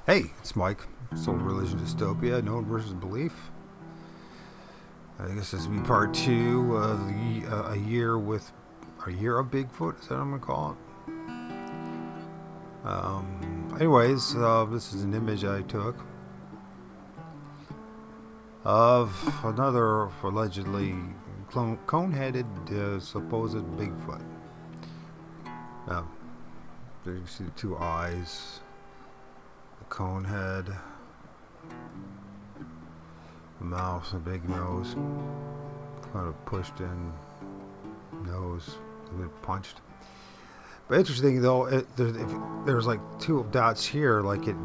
Hey, it's Mike. Sold Religion Dystopia, Known versus Belief. I guess this will be part two of a year of Bigfoot. Is that what I'm gonna call it? Anyways, this is an image I took of another allegedly cone-headed supposed Bigfoot. Now, there you see the two eyes, the cone head, the mouth, a big nose, kind of pushed in nose, a bit punched. But interesting though, there's like two dots here, like it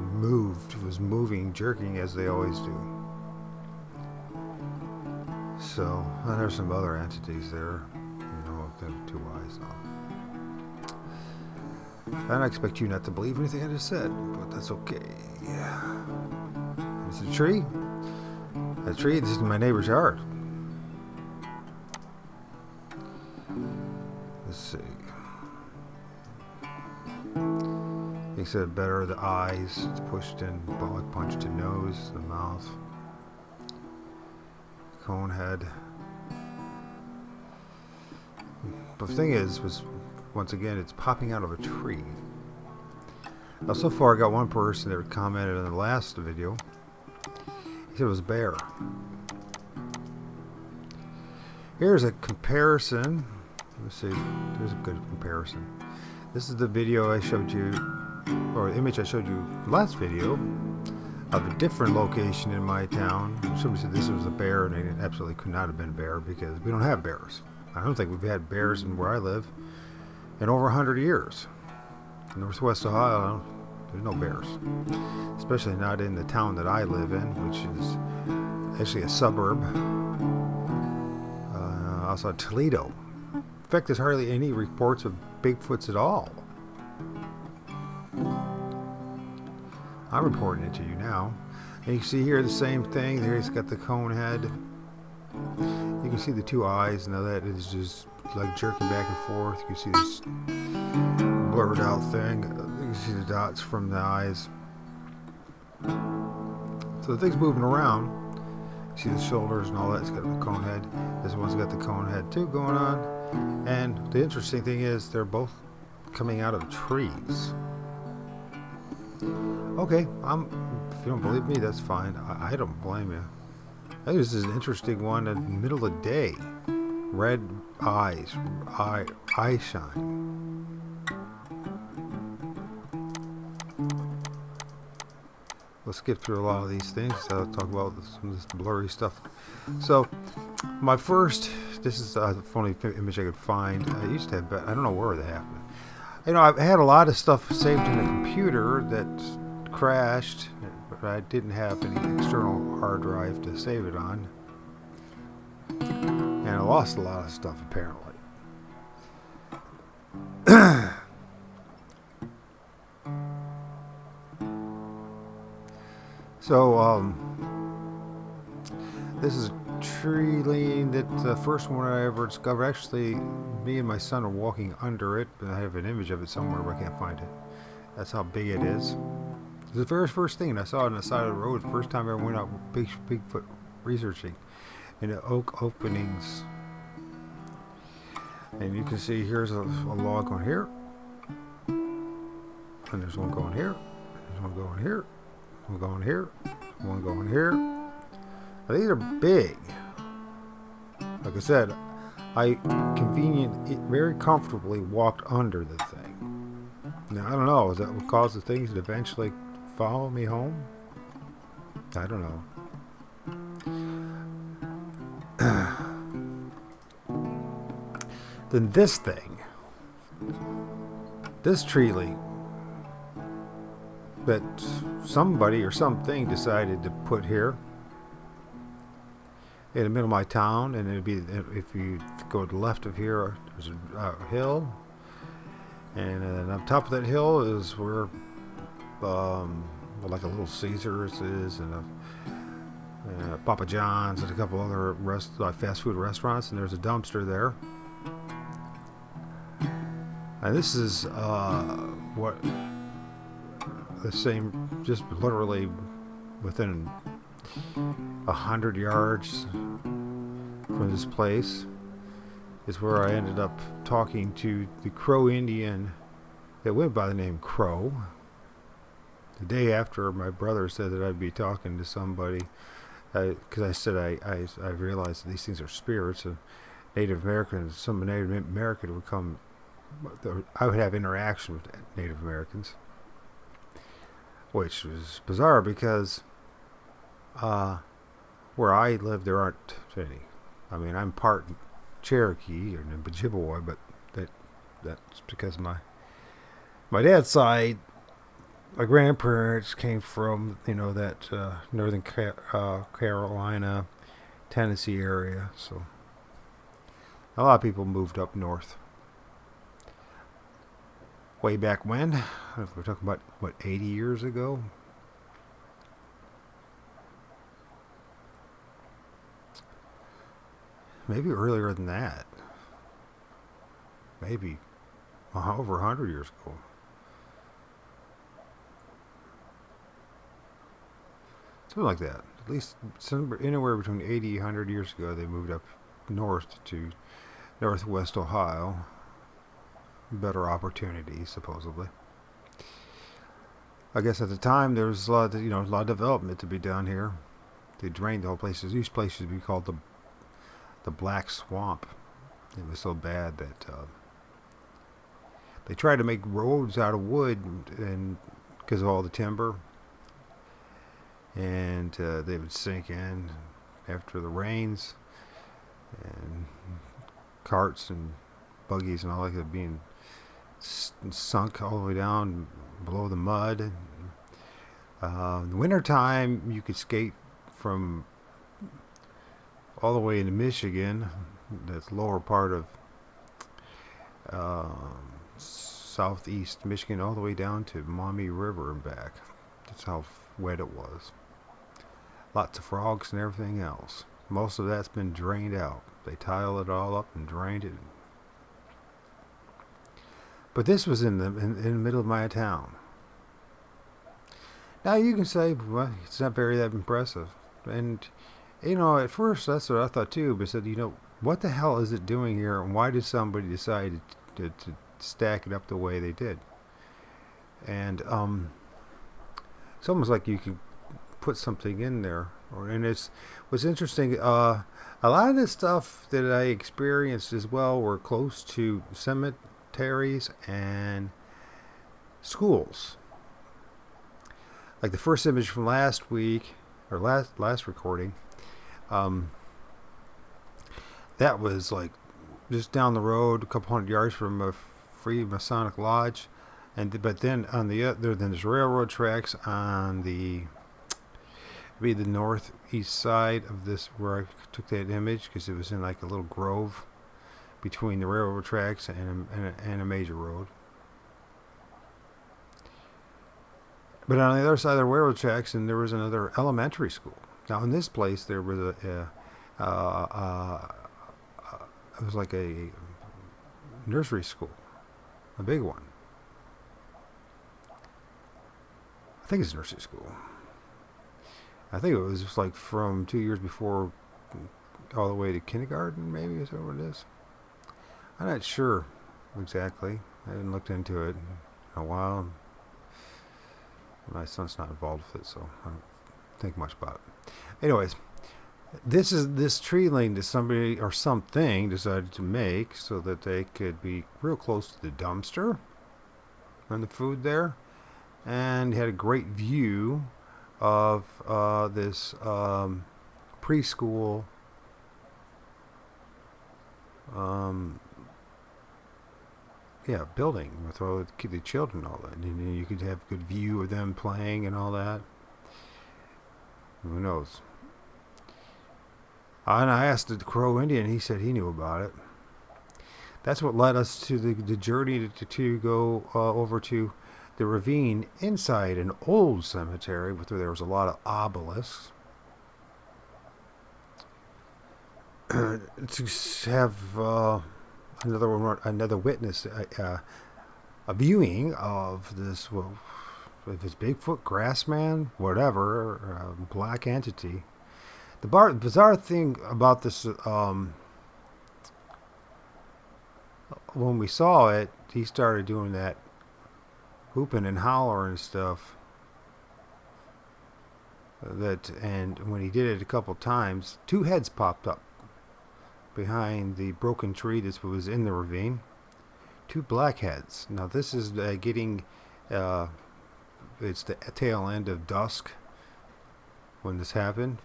was moving, jerking as they always do. So, and there's some other entities there, the two eyes now. And I expect you not to believe anything I just said, but that's okay. Yeah. It's a tree. A tree. This is my neighbor's yard. Let's see. He said better the eyes. It's pushed in, punched in nose, the mouth, cone head. But the thing is, once again, it's popping out of a tree. Now, so far, I got one person that commented in the last video. He said it was a bear. Here's a comparison. Let's see. There's a good comparison. This is the video I showed you, or the image I showed you last video of a different location in my town. Somebody said this was a bear, and it absolutely could not have been a bear because we don't have bears. I don't think we've had bears in where I live in over 100 years. In Northwest Ohio, there's no bears. Especially not in the town that I live in, which is actually a suburb outside Toledo. In fact, there's hardly any reports of Bigfoots at all. I'm reporting it to you now. And you see here the same thing. There he's got the cone head. You can see the two eyes. Now that is just like jerking back and forth. You can see this blurred out thing. You can see the dots from the eyes. So the thing's moving around. You see the shoulders and all that. It's got the cone head. This one's got the cone head too going on. And the interesting thing is they're both coming out of trees. Okay, if you don't believe me, that's fine. I don't blame you. I think this is an interesting one in the middle of the day. Red eyes, eye shine. We'll skip through a lot of these things. I'll talk about some of this blurry stuff. So, my first, this is the only image I could find. I used to have, but I don't know where they happened. I've had a lot of stuff saved in a computer that crashed, but I didn't have any external hard drive to save it on. And I lost a lot of stuff, apparently. So, this is a tree lean that the first one I ever discovered. Actually, me and my son are walking under it, but I have an image of it somewhere, but I can't find it. That's how big it is. It's the very first thing, and I saw it on the side of the road. The first time I ever went out Bigfoot researching in the oak openings. And you can see here's a log going here, and there's one going here, there's one going here, one going here, one going here. Now, these are big. Like I said, I very comfortably walked under the thing. Now, I don't know, is that what caused the things to eventually follow me home? I don't know. Then this thing, this tree leaf that somebody or something decided to put here in the middle of my town, and it'd be, if you go to the left of here, there's a hill, and then on top of that hill is where like a Little Caesars is, and a Papa John's, and a couple other fast food restaurants, and there's a dumpster there. And this is what the same, just literally within 100 yards from this place is where I ended up talking to the Crow Indian that went by the name Crow. The day after my brother said that I'd be talking to somebody, because I said I realized that these things are spirits, and Native Americans, some Native American would come, I would have interaction with Native Americans, which was bizarre because where I live there aren't any. I mean, I'm part Cherokee or Ojibwe, but that's because my dad's side, my grandparents came from that northern Carolina, Tennessee area, so a lot of people moved up north. Way back when, if we're talking about 80 years ago. Maybe earlier than that. Maybe over 100 years ago. Something like that. At least anywhere between 80 and 100 years ago, they moved up north to northwest Ohio. Better opportunities, supposedly. I guess at the time there was a lot of development to be done here. They drained the whole place. These places would be called the Black Swamp. It was so bad that they tried to make roads out of wood, and because of all the timber, and they would sink in after the rains, and carts and buggies and all that could being sunk all the way down below the mud. In the wintertime, you could skate from all the way into Michigan, that's lower part of southeast Michigan, all the way down to Maumee River and back. That's how wet it was. Lots of frogs and everything else. Most of that's been drained out. They tiled it all up and drained it. But this was in the middle of my town. Now you can say, well, it's not very that impressive. And, at first that's what I thought too. But I said, what the hell is it doing here? And why did somebody decide to stack it up the way they did? And it's almost like you could put something in there. And what's interesting, a lot of the stuff that I experienced as well were close to cemeteries and schools. Like the first image from last week, or last recording, that was like just down the road, a couple hundred yards from a free Masonic lodge, but then on the other, then there's railroad tracks on the northeast side of this where I took that image, because it was in like a little grove between the railroad tracks and a major road. But on the other side of the railroad tracks, and there was another elementary school. Now in this place, there was it was like a nursery school, a big one. I think it's a nursery school. I think it was just like from 2 years before all the way to kindergarten, maybe, is that what it is? I'm not sure exactly. I haven't looked into it in a while. My son's not involved with it, so I don't think much about it. Anyways, this tree lane that somebody or something decided to make so that they could be real close to the dumpster and the food there, and had a great view of this preschool building with all the children and all that. And you could have a good view of them playing and all that. Who knows? And I asked the Crow Indian, he said he knew about it. That's what led us to the journey to go over to the ravine inside an old cemetery where there was a lot of obelisks. To have another witness, a viewing of this if it's Bigfoot, Grassman, whatever, black entity. The bizarre thing about this, when we saw it, he started doing that hooping and hollering and stuff. And when he did it a couple times, two heads popped up behind the broken tree that was in the ravine. Two black heads. Now this is getting, it's the tail end of dusk when this happened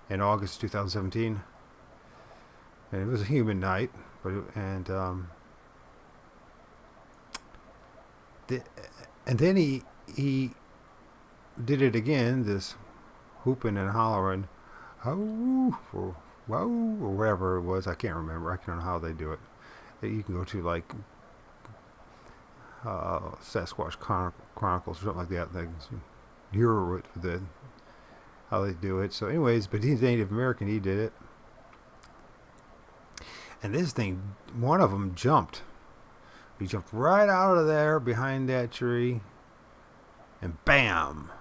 in August 2017, and it was a humid night. But and then he did it again. This hooping and hollering, oh, or wow, or whatever it was. I can't remember. I don't know how they do it. You can go to like Sasquatch Chronicles or something like that. They hear how they do it. So, anyways, but he's Native American. He did it, and this thing, one of them jumped. He jumped right out of there behind that tree, and bam!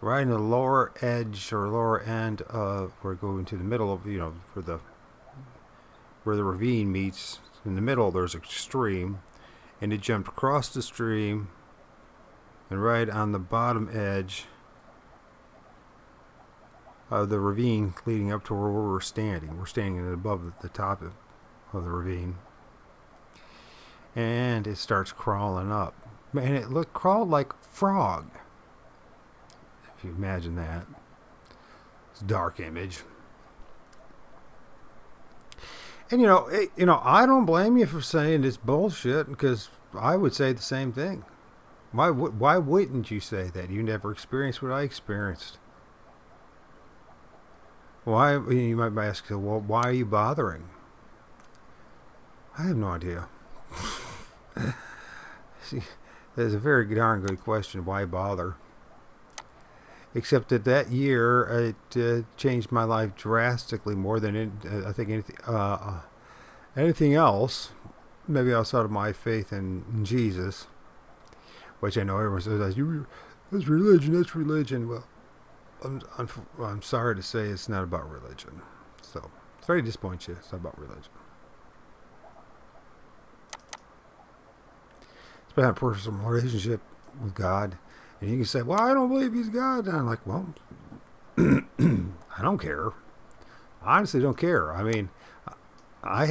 Right in the lower edge or lower end of, we're going to the middle of, where the ravine meets. In the middle, there's a stream, and it jumped across the stream, and right on the bottom edge of the ravine leading up to where we're standing. We're standing above the top of the ravine. And it starts crawling up. And it crawled like a frog. If you imagine that. It's a dark image. And I don't blame you for saying it's bullshit, because I would say the same thing. Why wouldn't you say that? You never experienced what I experienced. Why? You might ask, well, why are you bothering? I have no idea. See, that's a very darn good question. Why bother? Except that year, it changed my life drastically more than I think anything else. Maybe outside of my faith in Jesus, which I know everyone says that's religion. That's religion. Well, I'm sorry to say it's not about religion. So sorry to disappoint you. It's not about religion. It's about a personal relationship with God. And you can say, well, I don't believe he's God. And I'm like, well, I don't care. I honestly don't care. I mean, I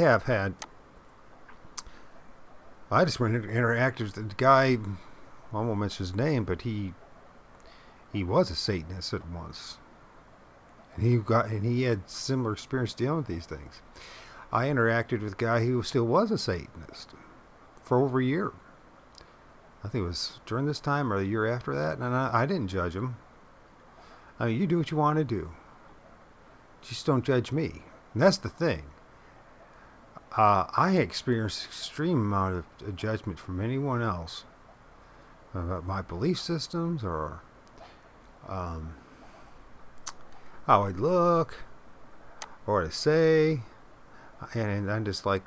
just went into interactive with the guy, I won't mention his name, but he was a Satanist at once. And he had similar experience dealing with these things. I interacted with a guy who still was a Satanist for over a year. I think it was during this time or the year after that, and I didn't judge him. I mean, you do what you want to do. Just don't judge me. And that's the thing. I experienced extreme amount of judgment from anyone else about my belief systems or how I look or what I say, and I'm just like,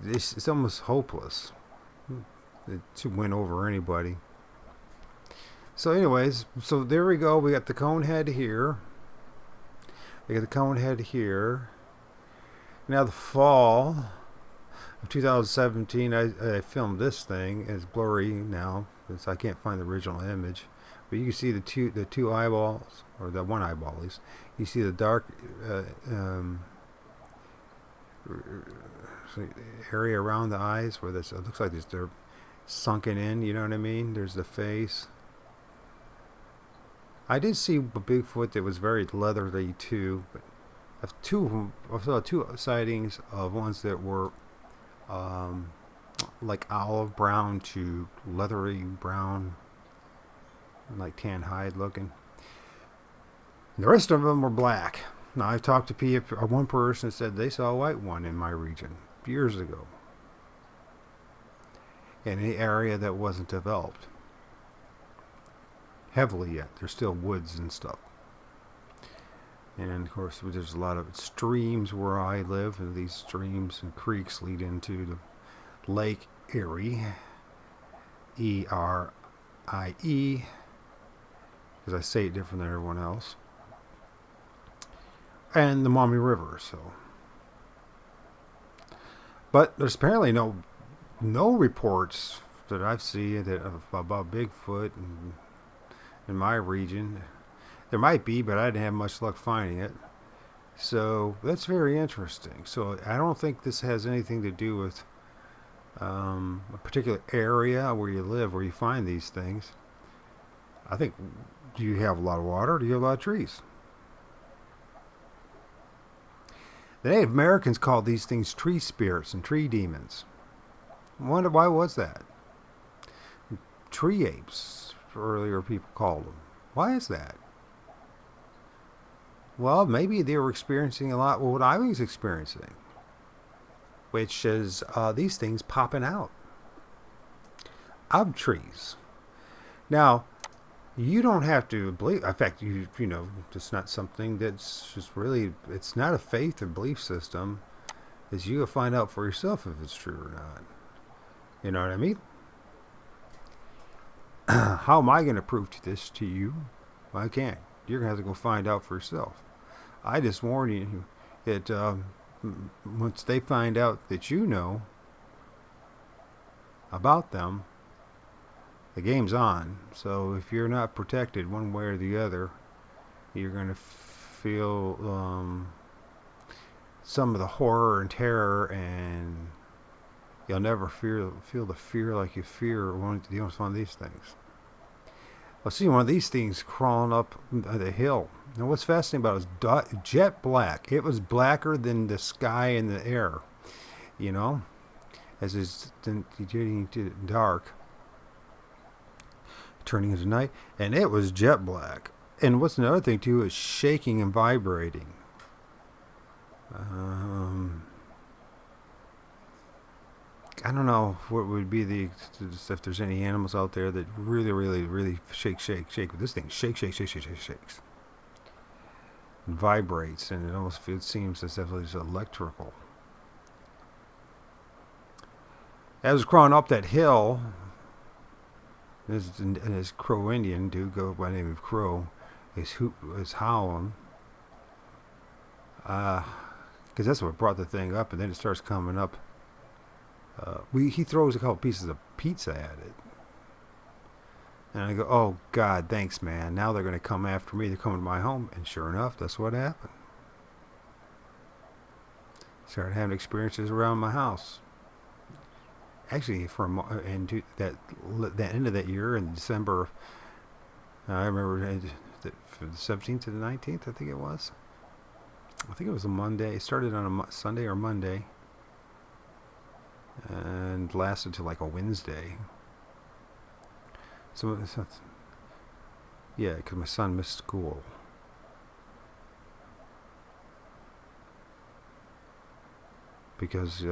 it's almost hopeless to win over anybody. So anyways, so there we go. We got the cone head here. We got the cone head here. Now the fall of 2017, I filmed this thing. It's blurry now because I can't find the original image. But you can see the two eyeballs, or the one eyeball at least. You see the dark area around the eyes where it looks like they're sunken in. You know what I mean? There's the face. I did see a Bigfoot that was very leathery too, but I saw two sightings of ones that were like olive brown to leathery brown, like tan hide looking. And the rest of them were black. Now I've talked to people. One person said they saw a white one in my region years ago, in an area that wasn't developed heavily yet. There's still woods and stuff. And of course, there's a lot of streams where I live, and these streams and creeks lead into the Lake Erie, E-R-I-E, because I say it different than everyone else, and the Maumee River. So, but there's apparently no reports that I've seen about Bigfoot in my region. There might be, but I didn't have much luck finding it. So that's very interesting. So I don't think this has anything to do with a particular area where you live, where you find these things. I think, do you have a lot of water? Or do you have a lot of trees? The Native Americans called these things tree spirits and tree demons. I wonder why was that? Tree apes, earlier people called them. Why is that? Well, maybe they were experiencing a lot of what I was experiencing, which is these things popping out of trees. Now, you don't have to believe. In fact, you know, it's not something that's just really. It's not a faith or belief system. Is you find out for yourself if it's true or not. You know what I mean? How am I going to prove this to you? I can't. You're going to have to go find out for yourself. I just warn you that once they find out that you know about them, the game's on. So if you're not protected one way or the other, you're going to feel some of the horror and terror, and you'll never feel the fear like you fear when you don't find these things. I'll see one of these things crawling up the hill. Now, what's fascinating about it is jet black. It was blacker than the sky and the air, you know, as it's getting to dark, turning into night, and it was jet black. And what's another thing too is shaking and vibrating. I don't know what would be if there's any animals out there that really shake. But this thing shakes. And vibrates, and it seems as if it's electrical. As I was crawling up that hill, this Crow Indian dude, go by the name of Crow, is howling. Because that's what brought the thing up, and then it starts coming up. He throws a couple pieces of pizza at it. And I go, oh, God, thanks, man. Now they're going to come after me. They're coming to my home. And sure enough, that's what happened. Started having experiences around my house. Actually, that end of that year in December, I remember from the 17th to the 19th, I think it was. I think it was a Monday. It started on a Sunday or Monday. And lasted till like a Wednesday. So yeah, because my son missed school. Because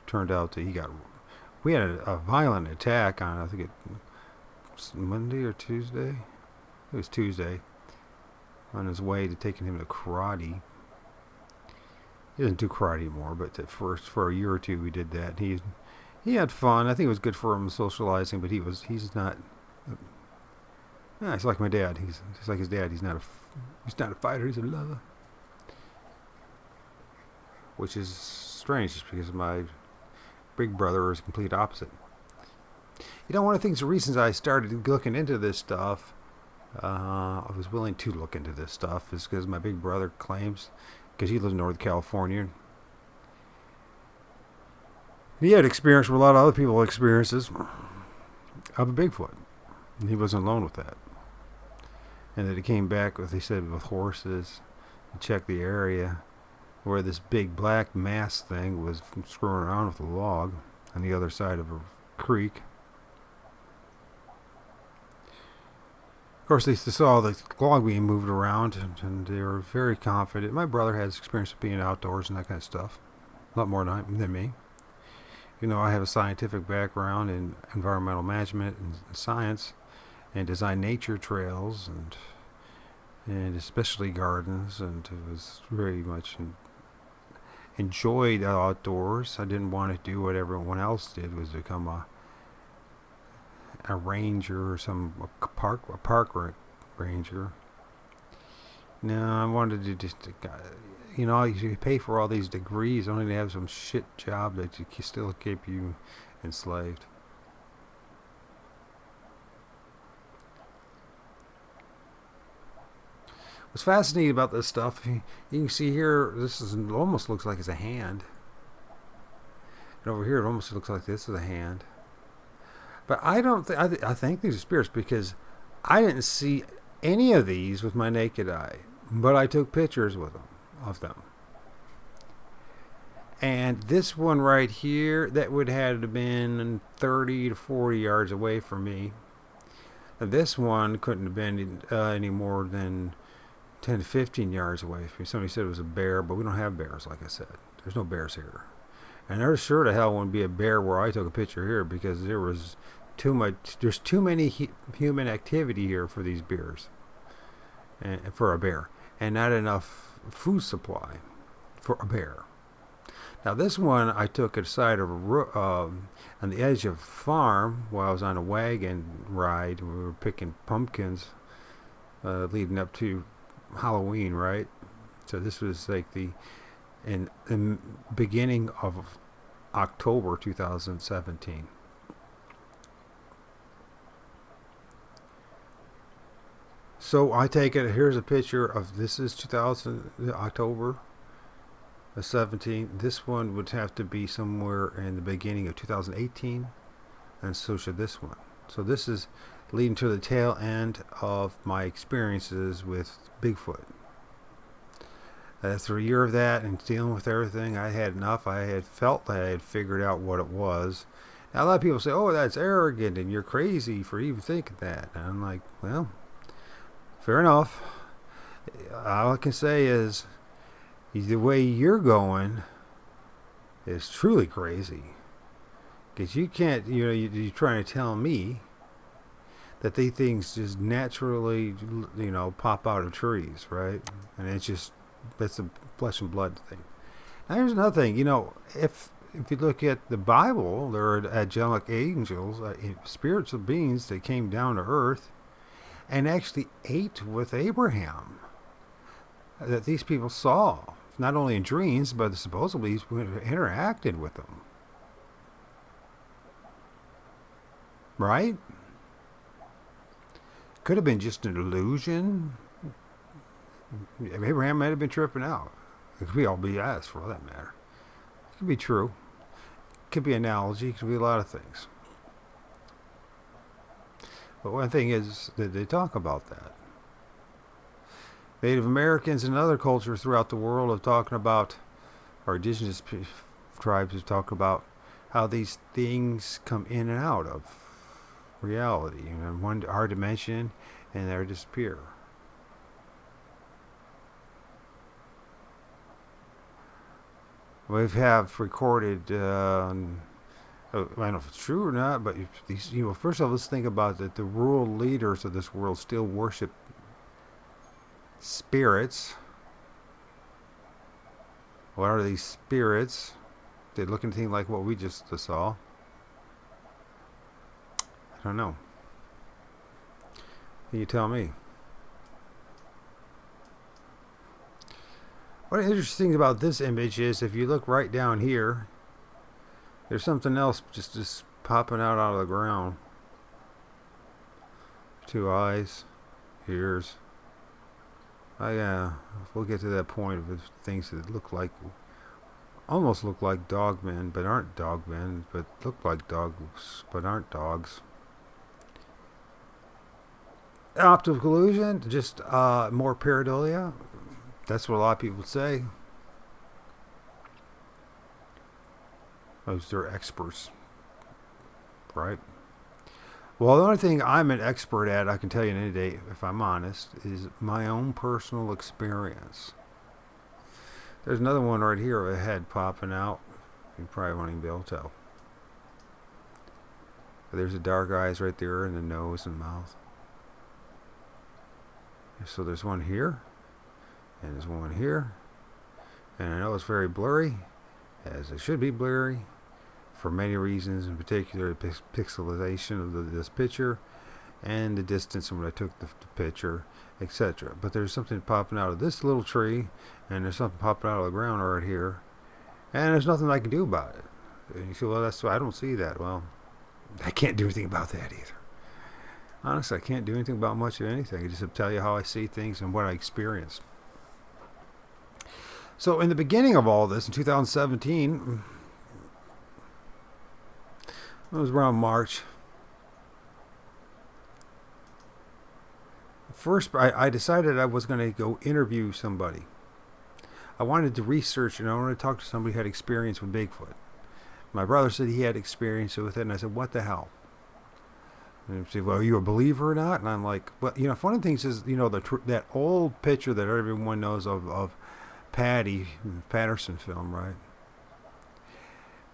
turned out that we had a violent attack on, I think it was Monday or Tuesday. It was Tuesday. On his way to taking him to karate. He doesn't do karate anymore, but for a year or two we did that. He had fun. I think it was good for him socializing, but he's not. He's like my dad. He's like his dad. He's not a fighter. He's a lover. Which is strange, because my big brother is the complete opposite. You know, one of the reasons I started looking into this stuff, I was willing to look into this stuff, is because my big brother claims, because he lives in Northern California, he had experience where a lot of other people experiences of a Bigfoot. And he wasn't alone with that. And that he came back with horses, and checked the area where this big black mass thing was screwing around with a log on the other side of a creek. Of course, they saw the log being moved around, and they were very confident. My brother has experience with being outdoors and that kind of stuff. A lot more than me. You know, I have a scientific background in environmental management and science, and design nature trails and especially gardens, and it was very much enjoy the outdoors. I didn't want to do what everyone else did, was become a ranger or a park ranger. No, I wanted to just, you pay for all these degrees only to have some shit job that you still keep you enslaved. What's fascinating about this stuff, you can see here, almost looks like it's a hand. And over here, it almost looks like this is a hand. But I don't think, I think these are spirits because I didn't see any of these with my naked eye. But I took pictures of them. And this one right here, that would have been 30 to 40 yards away from me. And this one couldn't have been any more than 10 to 15 yards away from me. Somebody said it was a bear, but we don't have bears, like I said. There's no bears here. And there's sure to hell wouldn't be a bear where I took a picture here because there's too many human activity here for these bears. And for a bear. And not enough food supply for a bear. Now this one I took at the side of on the edge of a farm while I was on a wagon ride. We were picking pumpkins leading up to Halloween, right? So this was like in the beginning of October 2017. So I take it, here's a picture of, this is October 17. This one would have to be somewhere in the beginning of 2018, and so should this one. So this is leading to the tail end of my experiences with Bigfoot. After a year of that and dealing with everything, I had enough. I had felt that I had figured out what it was. Now a lot of people say, oh, that's arrogant and you're crazy for even thinking that. And I'm like, well, fair enough. All I can say is the way you're going is truly crazy. Because you can't, you're trying to tell me that these things just naturally, pop out of trees, right? And that's a flesh and blood thing. Now here's another thing, if you look at the Bible, there are angelic angels, spiritual beings that came down to earth and actually ate with Abraham, that these people saw, not only in dreams, but supposedly interacted with them. Right? Could have been just an illusion. Abraham might have been tripping out. It could be all BS for that matter. It could be true. It could be analogy. It could be a lot of things. But one thing is that they talk about that. Native Americans and other cultures throughout the world have talking about, or indigenous tribes have talked about how these things come in and out of reality, one our dimension, and they disappear. We have recorded, I don't know if it's true or not, but these, first of all, let's think about that. The world leaders of this world still worship spirits. What are these spirits? They look anything like what we just saw? I don't know. Can you tell me? What interesting about this image is if you look right down here, there's something else just popping out of the ground. Two eyes, ears. We'll get to that point of things that almost look like dogmen, but aren't dogmen, but look like dogs, but aren't dogs. Optical illusion, just more pareidolia. That's what a lot of people say. They're experts, right? Well, the only thing I'm an expert at, I can tell you any day, if I'm honest, is my own personal experience. There's another one right here with a head popping out. You probably won't even be able to tell. But there's the dark eyes right there, and the nose and mouth. So there's one here, and there's one here, And I know it's very blurry, as it should be blurry, for many reasons, in particular the pixelization of this picture and the distance when I took the picture, etc. But there's something popping out of this little tree, and there's something popping out of the ground right here, and there's nothing I can do about it. And you say, well, that's why I don't see that. Well, I can't do anything about that either. Honestly, I can't do anything about much of anything. I just tell you how I see things and what I experienced. So in the beginning of all this, in 2017, it was around March. First, I decided I was going to go interview somebody. I wanted to research and I wanted to talk to somebody who had experience with Bigfoot. My brother said he had experience with it, and I said, what the hell? And he said, well, are you a believer or not? And I'm like, well, you know, one of the things is, you know, that old picture that everyone knows of Patty, Patterson film, right?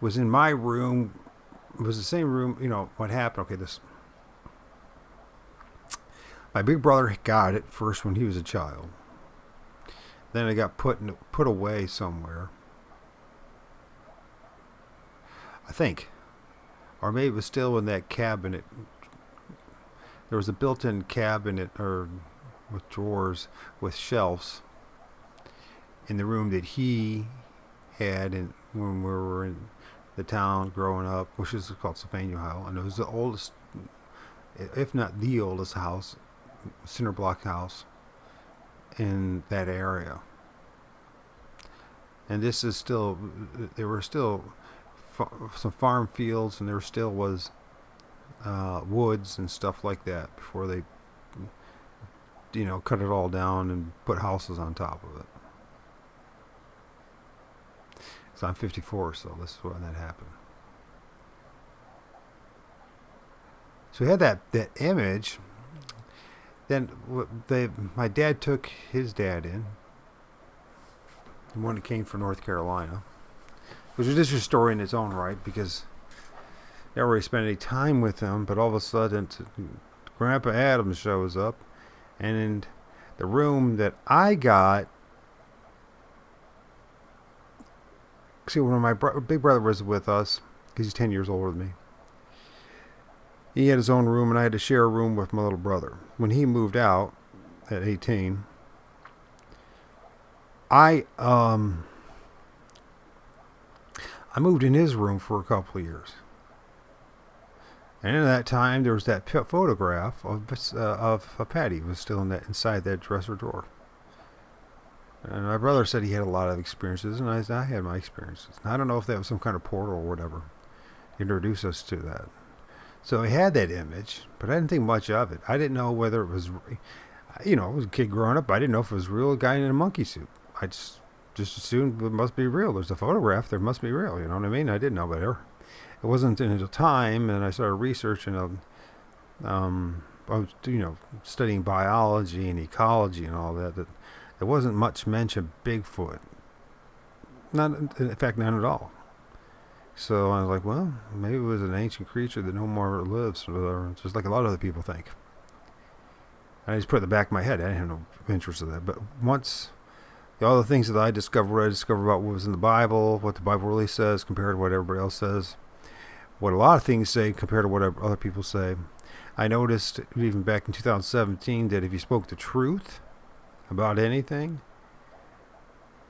Was in my room. It was the same room, you know, what happened. Okay, my big brother got it first when he was a child. Then it got put away somewhere. I think. Or maybe it was still in that cabinet. There was a built-in cabinet or with drawers with shelves in the room that he had when we were in the town growing up, which is called Sylvania Ohio, and it was the oldest, if not the oldest house, cinder block house in that area. And this is still, there were still some farm fields, and there still was woods and stuff like that before they, you know, cut it all down and put houses on top of it. So I'm 54, so this is when that happened. So we had that image. Then my dad took his dad in, the one that came from North Carolina, which is just a story in its own right, because I never really spent any time with him. But all of a sudden, Grandpa Adams shows up, and in the room that I got. See, when my big brother was with us, because he's 10 years older than me, he had his own room, and I had to share a room with my little brother. When he moved out at 18, I moved in his room for a couple of years. And in that time, there was that photograph of Patty was still inside that dresser drawer. And my brother said he had a lot of experiences, and I had my experiences. I don't know if that was some kind of portal or whatever introduced us to that. So I had that image, but I didn't think much of it. I didn't know whether it was, you know, I was a kid growing up. I didn't know if it was real, a guy in a monkey suit. I just assumed it must be real. There's a photograph, there must be real. You know what I mean? I didn't know better. It wasn't until time, and I started researching. I was, you know, studying biology and ecology and all that. That there wasn't much mention of Bigfoot. Not, in fact, none at all. So I was like, well, maybe it was an ancient creature that no more lives, or just like a lot of other people think. And I just put it in the back of my head. I didn't have no interest in that. But once all the things that I discovered about what was in the Bible, what the Bible really says compared to what everybody else says, what a lot of things say compared to what other people say. I noticed even back in 2017 that if you spoke the truth about anything,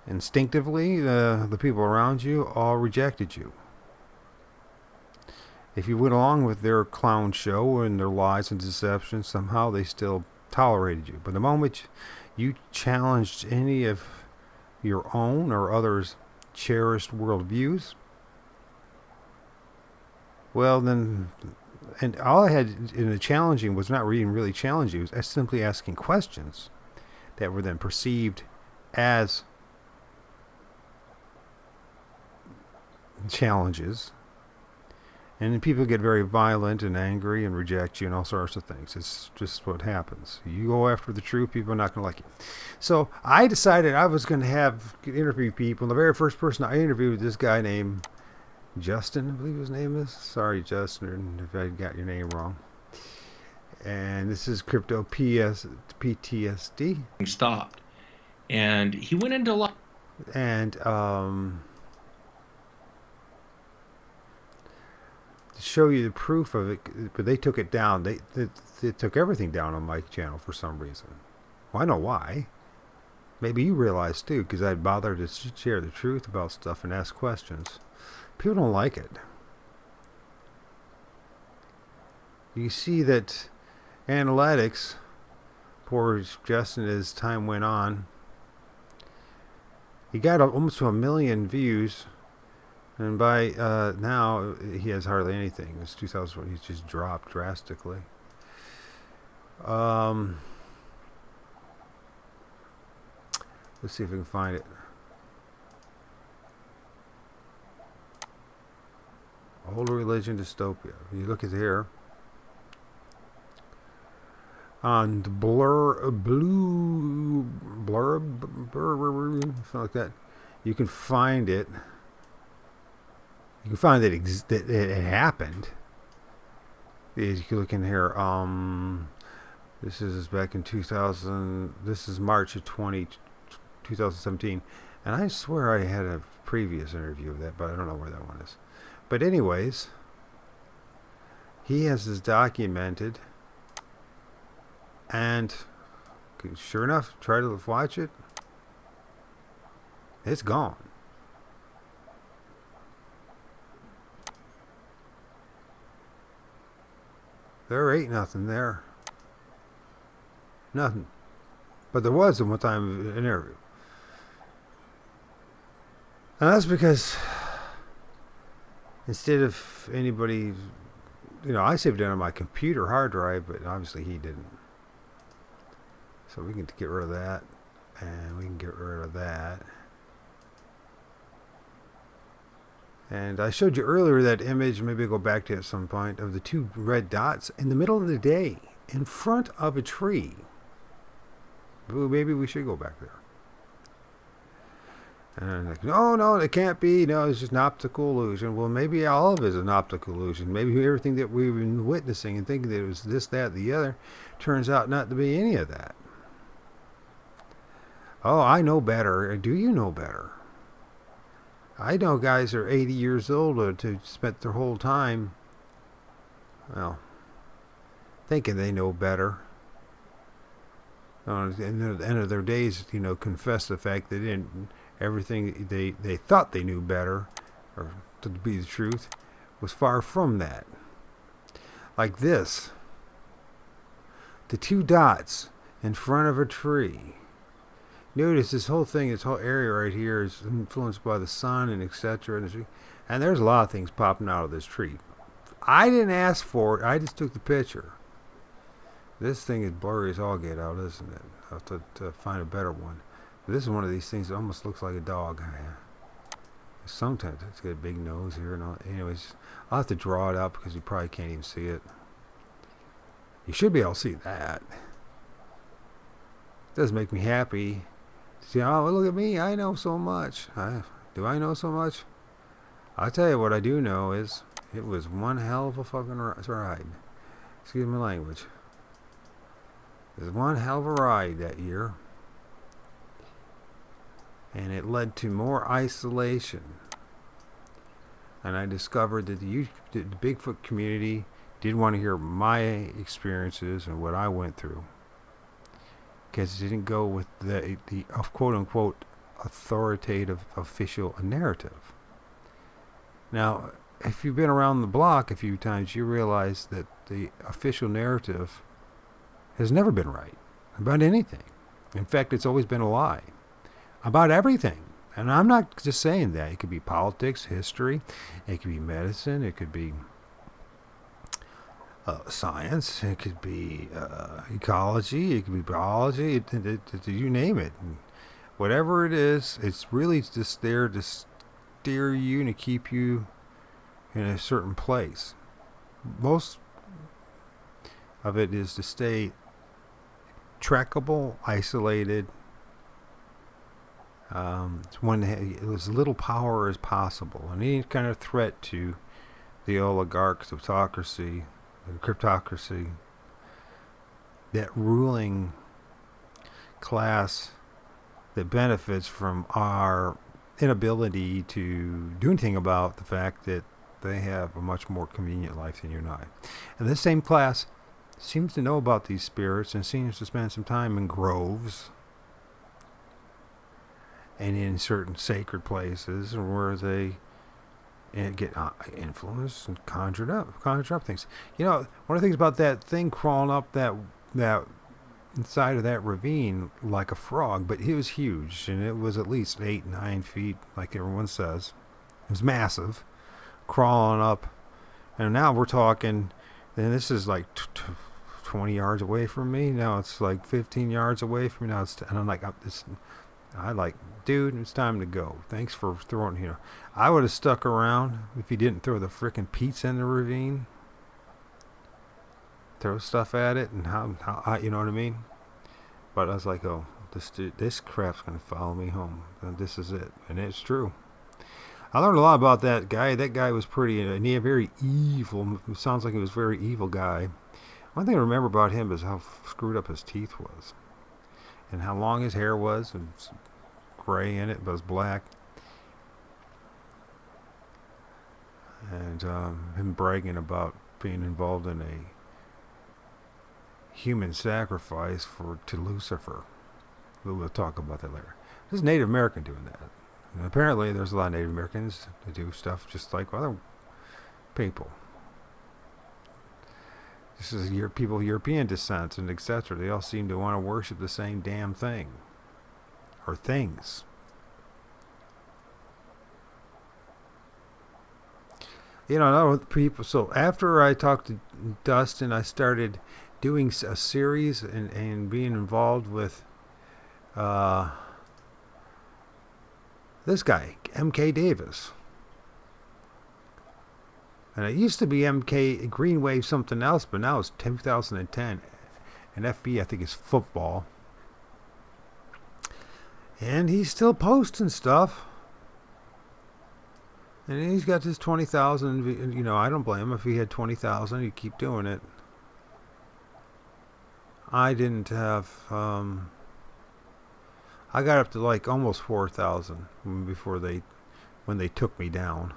instinctively the people around you all rejected you. If you went along with their clown show and their lies and deception, somehow they still tolerated you. But the moment you challenged any of your own or others' cherished worldviews, well then, and all I had in the challenging was not really challenging. It was simply asking questions that were then perceived as challenges. And then people get very violent and angry and reject you and all sorts of things. It's just what happens. You go after the truth, people are not going to like you. So I decided I was going to interview people. And the very first person I interviewed was this guy named Justin, I believe his name is. Sorry, Justin, if I got your name wrong. And this is PTSD. Stopped. And he went into a lot. And to show you the proof of it, but they took it down. They took everything down on my channel for some reason. Well, I know why. Maybe you realize too, because I'd bother to share the truth about stuff and ask questions. People don't like it. You see that analytics, poor Justin, as time went on, he got almost to 1 million views, and by now he has hardly anything. It's 2000. He's just dropped drastically. Let's see if we can find it. Old Religion Dystopia. You look at here. On the blurb, something like that. You can find it. You can find that it happened. You can look in here. This is back in 2000. This is March of 2017. And I swear I had a previous interview of that, but I don't know where that one is. But anyways, he has this documented. And sure enough, try to watch it. It's gone. There ain't nothing there. Nothing. But there was at one time an interview. And that's because instead of anybody, I saved it on my computer hard drive, but obviously he didn't. So we can get rid of that, and we can get rid of that. And I showed you earlier that image, maybe I'll go back to it at some point, of the two red dots in the middle of the day in front of a tree. Ooh, maybe we should go back there. And I'm like, no, it can't be. No, it's just an optical illusion. Well, maybe all of it is an optical illusion. Maybe everything that we've been witnessing and thinking that it was this, that, the other, turns out not to be any of that. Oh, I know better. Do you know better? I know guys are 80 years old to spent their whole time, well, thinking they know better. At the end of their days, confess the fact they didn't. Everything they thought they knew better, or to be the truth, was far from that. Like this. The two dots in front of a tree. Notice this whole area right here is influenced by the sun and etc. And there's a lot of things popping out of this tree. I didn't ask for it. I just took the picture. This thing is blurry as all get out, isn't it? I'll have to find a better one. But this is one of these things that almost looks like a dog. Sometimes it's got a big nose here and all. Anyways, I'll have to draw it out because you probably can't even see it. You should be able to see that. It does make me happy. See, oh, look at me. I know so much. Do I know so much? I'll tell you what I do know is it was one hell of a fucking ride. Excuse my language. It was one hell of a ride that year. And it led to more isolation. And I discovered that the Bigfoot community did want to hear my experiences and what I went through. Because it didn't go with the quote-unquote authoritative official narrative. Now, if you've been around the block a few times, you realize that the official narrative has never been right about anything. In fact, it's always been a lie about everything. And I'm not just saying that. It could be politics, history, it could be medicine, it could be science, it could be ecology, it could be biology, you name it. And whatever it is, it's really just there to steer you and to keep you in a certain place. Most of it is to stay trackable, isolated, as little power as possible, and any kind of threat to the oligarchs, autocracy, the cryptocracy, that ruling class that benefits from our inability to do anything about the fact that they have a much more convenient life than you and I. And this same class seems to know about these spirits and seems to spend some time in groves and in certain sacred places where they get influenced and conjure up things. You know, one of the things about that thing crawling up that inside of that ravine like a frog, but it was huge, and it was at least 8-9 feet, like everyone says. It was massive, crawling up, and now we're talking, and this is like 20 yards away from me. Now it's like 15 yards away from me. Now and I'm like, dude, it's time to go. Thanks for throwing here. I would have stuck around if you didn't throw the frickin' pizza in the ravine. Throw stuff at it, and how you know what I mean? But I was like, oh, this crap's gonna follow me home. And this is it, and it's true. I learned a lot about that guy. That guy was pretty, and he had very evil. It sounds like he was a very evil guy. One thing I remember about him is how screwed up his teeth was, and how long his hair was, and gray in it, but it was black. And him bragging about being involved in a human sacrifice to Lucifer. We'll talk about that later. This is Native American doing that. And apparently there's a lot of Native Americans that do stuff just like other people. This is people of European descent and etc. They all seem to want to worship the same damn thing. Or things. You know, people. So after I talked to Dustin, I started doing a series and being involved with this guy, M.K. Davis. And it used to be M.K. Green Wave something else, but now it's 2010. And FB, I think, is football. And he's still posting stuff. And he's got this 20,000, you know, I don't blame him. If he had 20,000, he'd keep doing it. I didn't have, I got up to like almost 4,000 before when they took me down.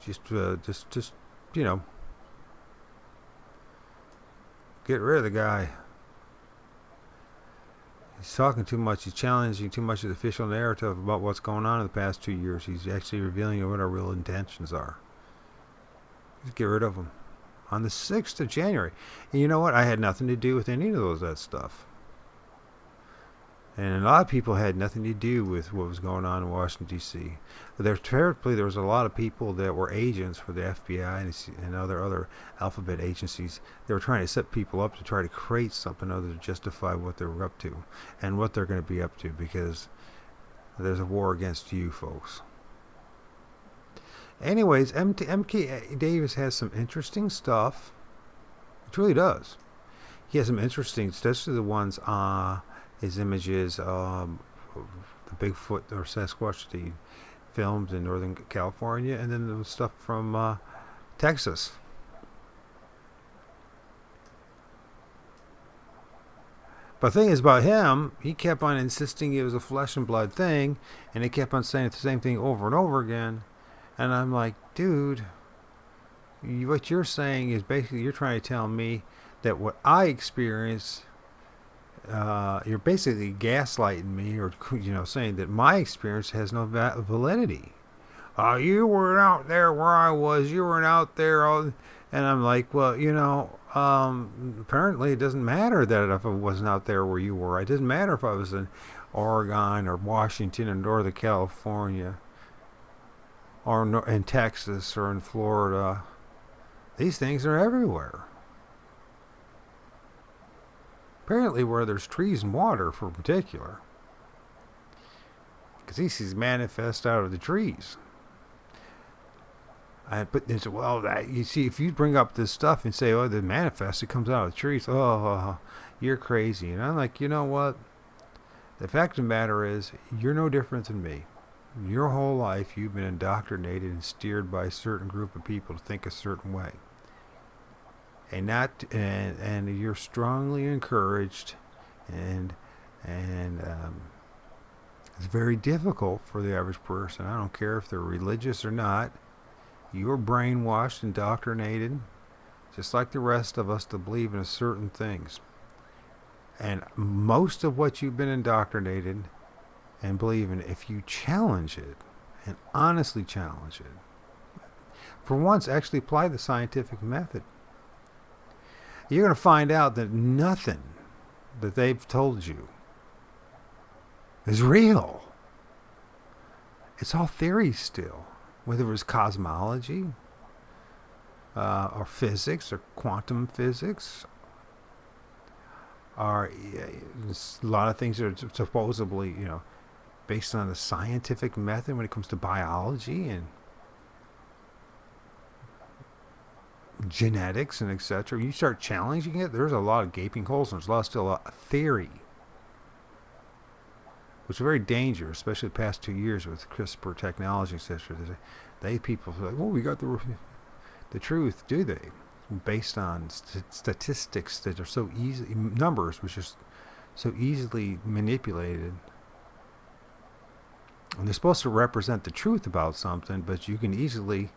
Just, you know, get rid of the guy. He's talking too much. He's challenging too much of the official narrative about what's going on in the past 2 years. He's actually revealing what our real intentions are. Just get rid of him. On the 6th of January. And you know what? I had nothing to do with any of that stuff. And a lot of people had nothing to do with what was going on in Washington, D.C. There was a lot of people that were agents for the FBI and other alphabet agencies. They were trying to set people up to try to create something other to justify what they were up to and what they're going to be up to, because there's a war against you folks. Anyways, M.K. Davis has some interesting stuff. It really does. He has some interesting, especially the ones his images, the Bigfoot or Sasquatch that he filmed in Northern California, and then the stuff from Texas. But the thing is about him, he kept on insisting it was a flesh and blood thing, and he kept on saying the same thing over and over again. And I'm like, dude, what you're saying is basically you're trying to tell me that what I experienced, you're basically gaslighting me, or saying that my experience has no validity. You weren't out there where I was. You weren't out there. And I'm like, well, apparently it doesn't matter that if I wasn't out there where you were. It doesn't matter if I was in Oregon or Washington or Northern California or in Texas or in Florida. These things are everywhere. Apparently where there's trees and water for particular. Because he sees manifest out of the trees. But they said, well, you see, if you bring up this stuff and say, oh, the manifest, it comes out of the trees. Oh, you're crazy. And I'm like, you know what? The fact of the matter is, you're no different than me. Your whole life, you've been indoctrinated and steered by a certain group of people to think a certain way. And you're strongly encouraged and It's very difficult for the average person. I don't care if they're religious or not. You're brainwashed, indoctrinated, just like the rest of us, to believe in certain things. And most of what you've been indoctrinated and believe in, if you challenge it, and honestly challenge it, for once actually apply the scientific method, you're going to find out that nothing that they've told you is real. It's all theory still. Whether it was cosmology, or physics, or quantum physics, or a lot of things that are supposedly, based on the scientific method when it comes to biology and genetics and etc. You start challenging it, there's a lot of gaping holes, and there's still a lot of theory, which is very dangerous, especially the past 2 years with CRISPR technology, etc. People feel like, oh, we got the truth, do they? Based on statistics that are so easy, numbers which are so easily manipulated. And they're supposed to represent the truth about something, but you can easily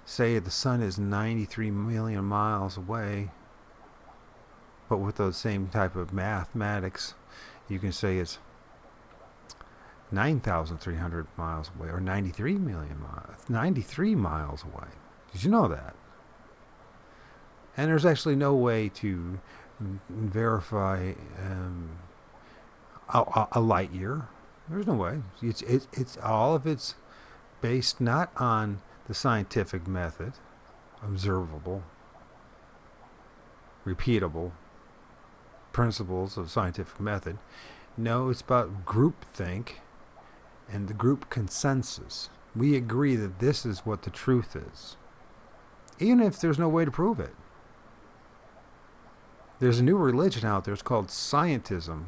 say the sun is 93 million miles away, but with those same type of mathematics, you can say it's 9,300 miles away, or 93 million miles, 93 miles away. Did you know that? And there's actually no way to verify a light year. There's no way. It's all of it's based not on the scientific method, observable, repeatable principles of scientific method. No, it's about groupthink and the group consensus. We agree that this is what the truth is, even if there's no way to prove it. There's a new religion out there. It's called scientism.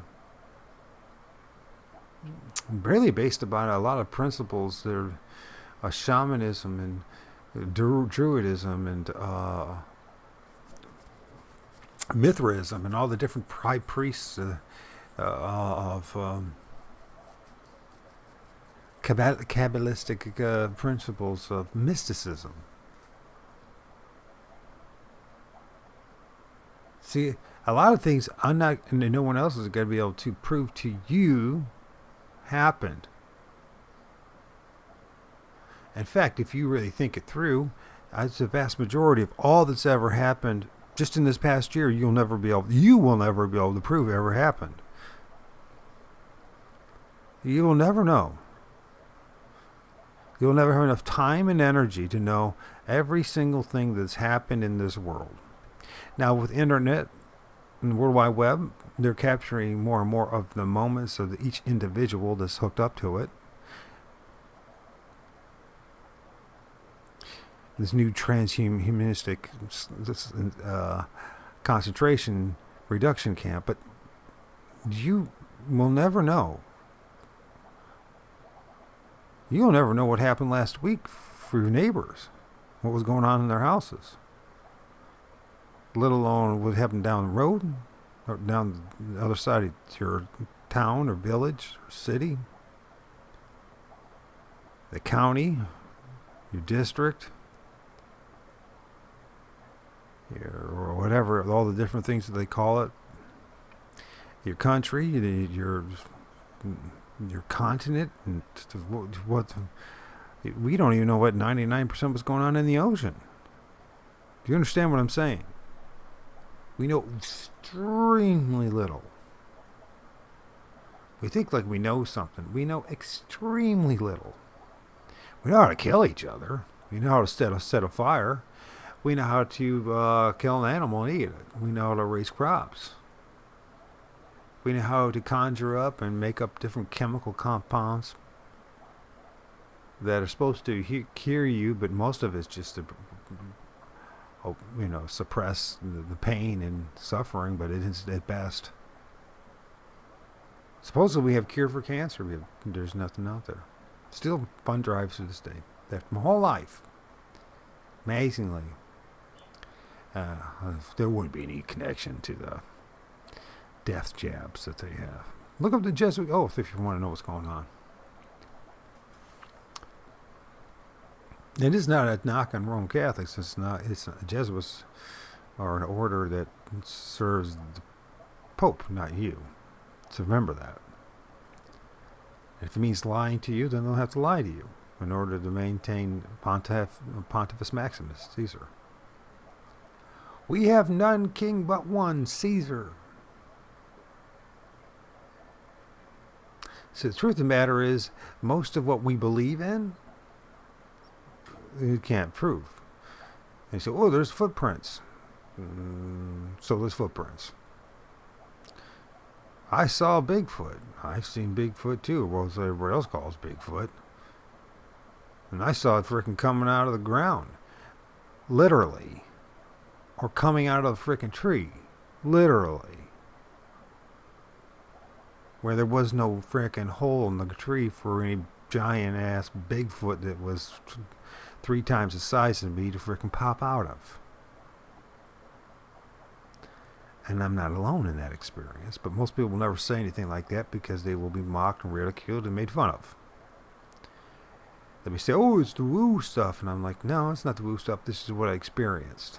Really based upon a lot of principles. They're shamanism and druidism and Mithraism and all the different high priests of Kabbalistic principles of mysticism. See, a lot of things I'm not, and no one else is going to be able to prove to you happened. In fact, if you really think it through, it's the vast majority of all that's ever happened just in this past year. You will never be able to prove it ever happened. You will never know. You'll never have enough time and energy to know every single thing that's happened in this world. Now, with internet and the World Wide Web, they're capturing more and more of the moments of each individual that's hooked up to it. This new transhumanistic concentration reduction camp, but you will never know. You'll never know what happened last week for your neighbors, what was going on in their houses, let alone what happened down the road or down the other side of your town or village or city, the county, your district, or whatever, all the different things that they call it, your country, your continent, and what we don't even know what 99% was going on in the ocean. Do you understand what I'm saying? We know extremely little. We think like we know something. We know extremely little. We know how to kill each other. We know how to set a fire. We know how to kill an animal and eat it. We know how to raise crops. We know how to conjure up and make up different chemical compounds that are supposed to cure you, but most of it's just to, suppress the pain and suffering, but it is at best. Supposedly we have cure for cancer. There's nothing out there. Still fund drives to this day. That my whole life, amazingly, there wouldn't be any connection to the death jabs that they have. Look up the Jesuit oath if you want to know what's going on. It is not a knock on Roman Catholics. It's not. Jesuits are an order that serves the Pope, not you. So remember that. If it means lying to you, then they'll have to lie to you in order to maintain Pontifex Maximus, Caesar. We have none king but one, Caesar. So the truth of the matter is, most of what we believe in, you can't prove. They say, oh, there's footprints. So there's footprints. I saw Bigfoot. I've seen Bigfoot too, well, as everybody else calls Bigfoot. And I saw it freaking coming out of the ground. Literally. Or coming out of the freaking tree. Literally. Where there was no freaking hole in the tree for any giant ass Bigfoot that was 3 times the size of me to freaking pop out of. And I'm not alone in that experience, but most people will never say anything like that because they will be mocked and ridiculed and made fun of. They may say, oh, it's the woo stuff. And I'm like, no, it's not the woo stuff. This is what I experienced.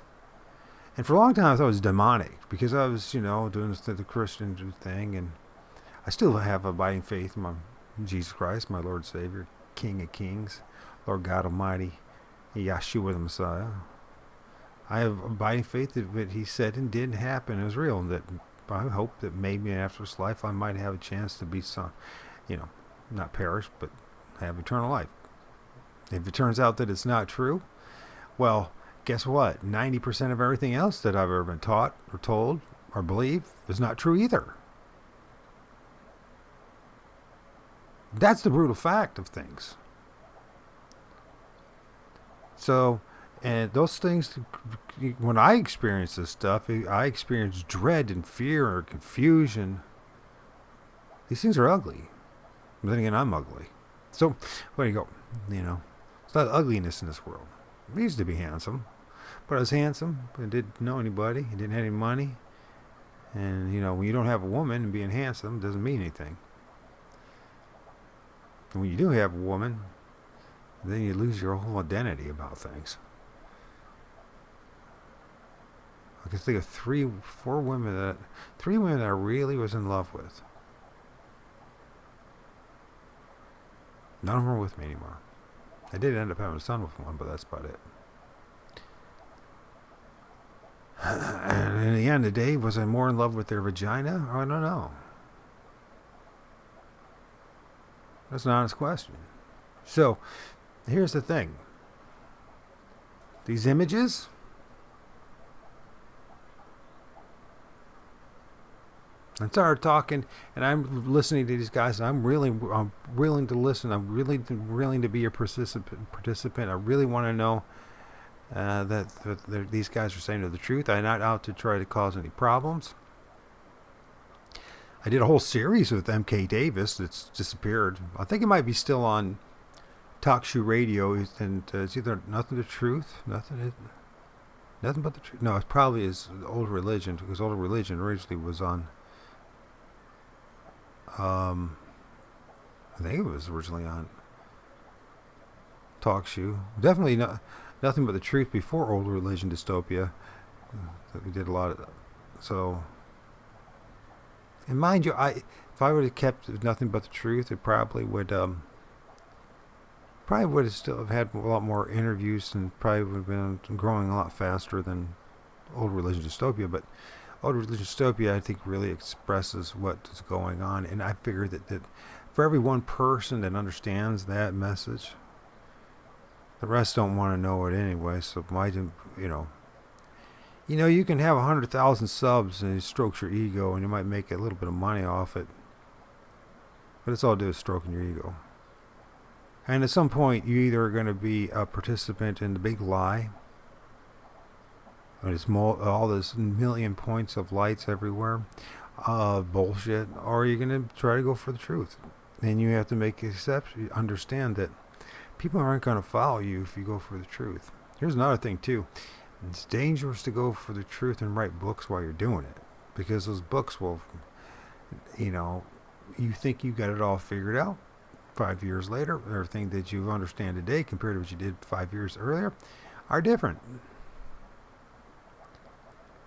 And for a long time, I thought it was demonic because I was, doing the Christian thing. And I still have abiding faith in Jesus Christ, my Lord Savior, King of Kings, Lord God Almighty, Yeshua the Messiah. I have abiding faith that what he said and did happen is real, and that I hope that maybe after this life I might have a chance to be some, not perish, but have eternal life. If it turns out that it's not true, well, guess what? 90% of everything else that I've ever been taught or told or believe is not true either. That's the brutal fact of things. So, and those things, when I experience this stuff, I experience dread and fear or confusion. These things are ugly. But then again, I'm ugly. So, there you go. It's not ugliness in this world. I used to be handsome. But I was handsome, but I didn't know anybody. I didn't have any money. And, when you don't have a woman and being handsome doesn't mean anything. And when you do have a woman, then you lose your whole identity about things. I can think of 3 women that I really was in love with. None of them are with me anymore. I did end up having a son with one, but that's about it. And in the end of the day, was I more in love with their vagina? I don't know. That's an honest question. So, here's the thing. These images, I started talking, and I'm listening to these guys, and I'm willing to listen. I'm really willing to be a participant. I really want to know that these guys are saying the truth. I'm not out to try to cause any problems. I did a whole series with M.K. Davis that's disappeared. I think it might be still on Talk Shoe Radio, and it's either Nothing but the Truth. No, it probably is Old Religion, because Old Religion originally was on, I think it was originally on Talk Shoe. Definitely Nothing But the Truth before Old Religion Dystopia. We did a lot of that. So, and mind you, if I would have kept Nothing But the Truth, it probably would have still have had a lot more interviews, and probably would have been growing a lot faster than Old Religion Dystopia. But Old Religion Dystopia, I think, really expresses what is going on, and I figure that for every one person that understands that message, the rest don't want to know it anyway. So why do you can have 100,000 subs and it strokes your ego, and you might make a little bit of money off it, but it's all to do with stroking your ego. And at some point, you either are going to be a participant in the big lie, and it's all this million points of lights everywhere, bullshit, or you're going to try to go for the truth. And you have to make exception. Understand that people aren't going to follow you if you go for the truth. Here's another thing too. It's dangerous to go for the truth and write books while you're doing it, because those books will, you think you got it all figured out. 5 years later, everything that you understand today compared to what you did 5 years earlier are different.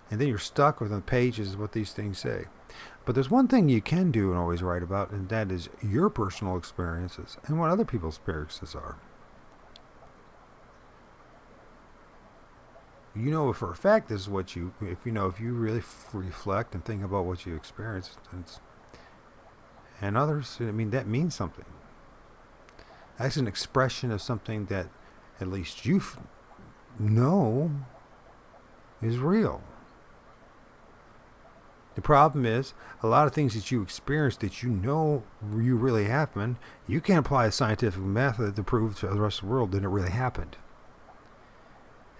And then you're stuck with the pages of what these things say. But there's one thing you can do and always write about, and that is your personal experiences and what other people's experiences are. You know for a fact this is what you, if you really reflect and think about what you experienced, and others, I mean, that means something. That's an expression of something that at least you know is real. The problem is, a lot of things that you experience that you know you really happened, you can't apply a scientific method to prove to the rest of the world that it really happened.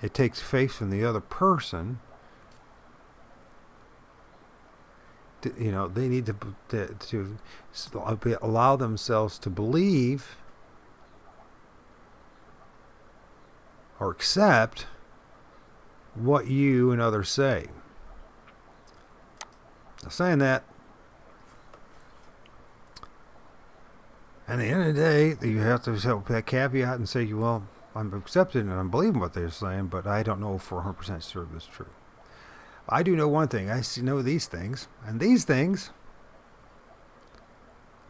It takes faith from the other person. They need to allow themselves to believe or accept what you and others say. Now, saying that, at the end of the day, you have to have that caveat and say, well, I'm accepting and I'm believing what they're saying, but I don't know for 100% sure this is true. I do know one thing. I know these things, and these things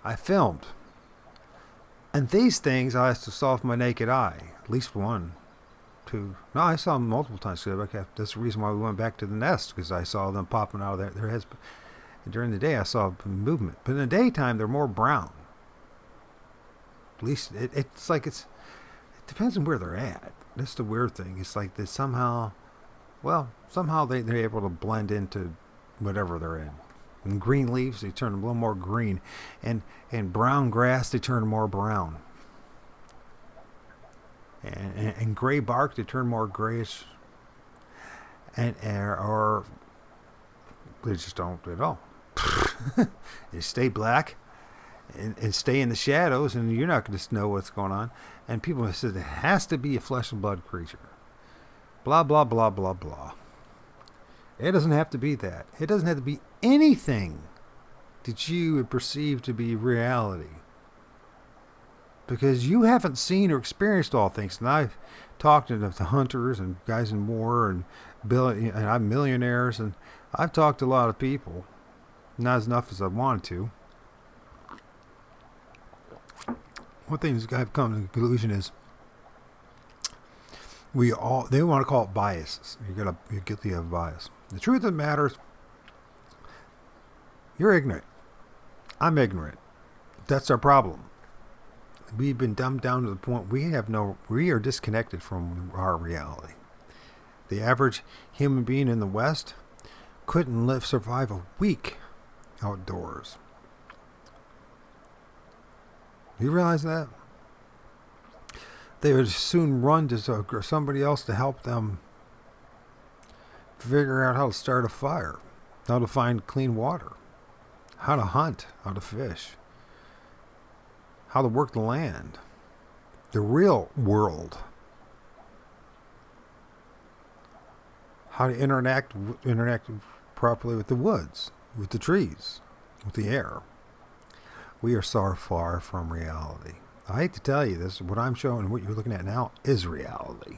I filmed. And these things I have to saw with my naked eye. At least one, two. No, I saw them multiple times. That's the reason why we went back to the nest, because I saw them popping out of their heads. And during the day, I saw movement. But in the daytime, they're more brown. At least it's like it depends on where they're at. That's the weird thing. It's like they somehow they're able to blend into whatever they're in. And green leaves, they turn a little more green. And brown grass, they turn more brown. And gray bark, they turn more grayish. Or they just don't at all. They stay black and stay in the shadows, and you're not going to know what's going on. And people have said it has to be a flesh and blood creature. Blah, blah, blah, blah, blah. It doesn't have to be that. It doesn't have to be anything that you would perceive to be reality. Because you haven't seen or experienced all things. And I've talked to hunters and guys in war and I'm millionaires, and I've talked to a lot of people. Not as enough as I wanted to. One thing I've come to the conclusion is they want to call it biases. You're guilty of bias. The truth of the matter is, you're ignorant. I'm ignorant. That's our problem. We've been dumbed down to the point we are disconnected from our reality. The average human being in the West couldn't survive a week outdoors. You realize that? They would soon run to somebody else to help them figure out how to start a fire, how to find clean water, how to hunt, how to fish, how to work the land, the real world, how to interact properly with the woods, with the trees, with the air. We are so far from reality. I hate to tell you this, what I'm showing, what you're looking at now, is reality.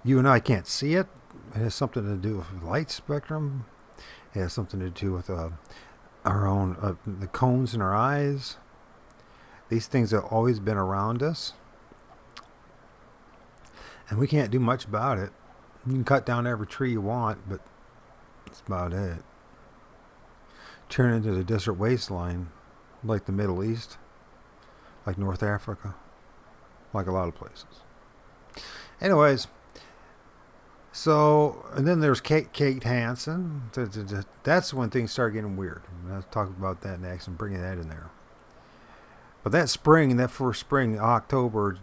You and I can't see it. It has something to do with light spectrum. It has something to do with our own, the cones in our eyes. These things have always been around us. And we can't do much about it. You can cut down every tree you want, but that's about it. Turn into the desert wasteland, like the Middle East, like North Africa, like a lot of places. Anyways, so, and then there's Kate Hansen. That's when things start getting weird. I'll talk about that next and bringing that in there. But that first spring, October,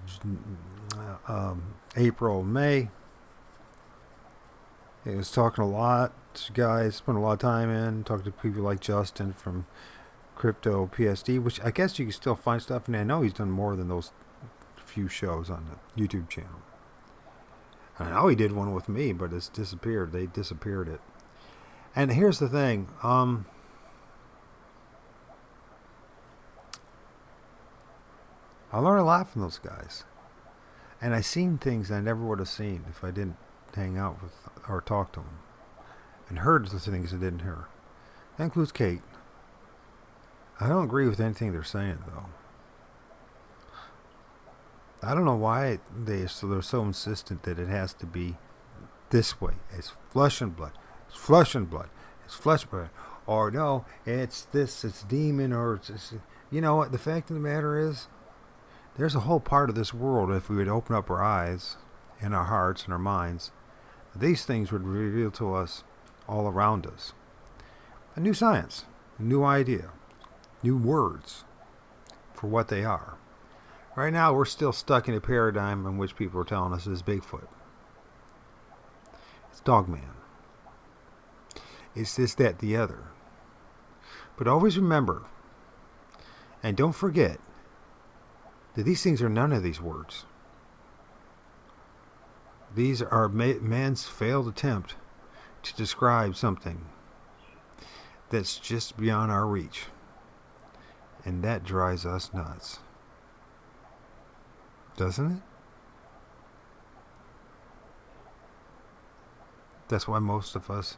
April, May, it was talking a lot. Guys spent a lot of time in talking to people like Justin from Crypto PSD, which I guess you can still find stuff, and I know he's done more than those few shows on the YouTube channel. I know he did one with me, but it's disappeared. They disappeared it. And here's the thing, I learned a lot from those guys. And I seen things I never would have seen if I didn't hang out with or talk to them. And heard the things I didn't hear. That includes Kate. I don't agree with anything they're saying, though. I don't know why they're so insistent that it has to be this way. It's flesh and blood. It's flesh and blood. It's flesh and blood. Or no, it's this, it's demon, or it's... You know what? The fact of the matter is, there's a whole part of this world, if we would open up our eyes and our hearts and our minds, these things would reveal to us all around us. A new science, a new idea, new words for what they are. Right now, we're still stuck in a paradigm in which people are telling us it's Bigfoot. It's Dogman. It's this, that, the other. But always remember, and don't forget, that these things are none of these words. These are man's failed attempt to describe something that's just beyond our reach. And that drives us nuts. Doesn't it? That's why most of us,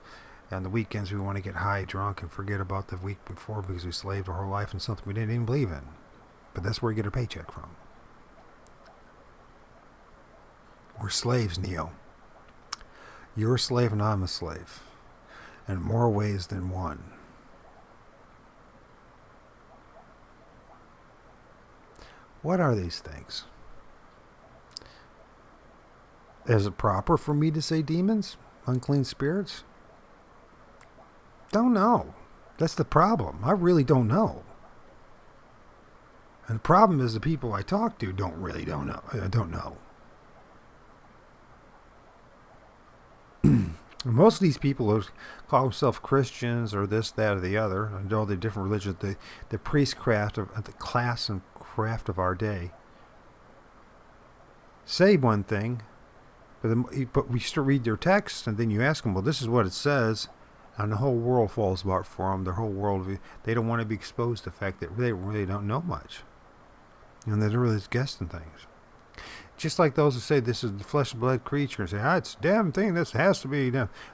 on the weekends, we want to get high, drunk, and forget about the week before because we slaved our whole life in something we didn't even believe in. But that's where we get our paycheck from. We're slaves, Neo. You're a slave and I'm a slave. In more ways than one. What are these things? Is it proper for me to say demons? Unclean spirits? Don't know. That's the problem. I really don't know. And the problem is the people I talk to don't know. Most of these people who call themselves Christians or this, that, or the other, and all the different religions, the priestcraft of the class and craft of our day, say one thing, but we still read their text, and then you ask them, well, this is what it says, and the whole world falls apart for them. Their whole world, they don't want to be exposed to the fact that they really don't know much. And they're really just guessing things. Just like those who say this is the flesh and blood creature and say, it's a damn thing, this has to be.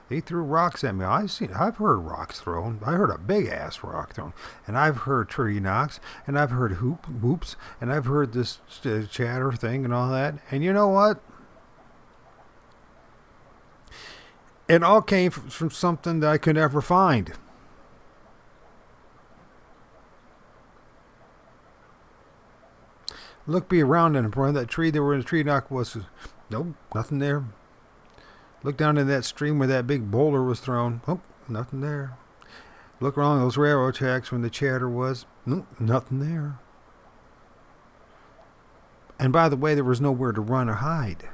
They threw rocks at me. I've heard rocks thrown. I heard a big ass rock thrown. And I've heard tree knocks. And I've heard whoops. And I've heard this chatter thing and all that. And you know what? It all came from something that I could never find. Look be around and where that tree there where the tree knock was. Nope, nothing there. Look down in that stream where that big boulder was thrown. Oh, nothing there. Look around those railroad tracks when the chatter was. Nope, nothing there. And by the way, there was nowhere to run or hide.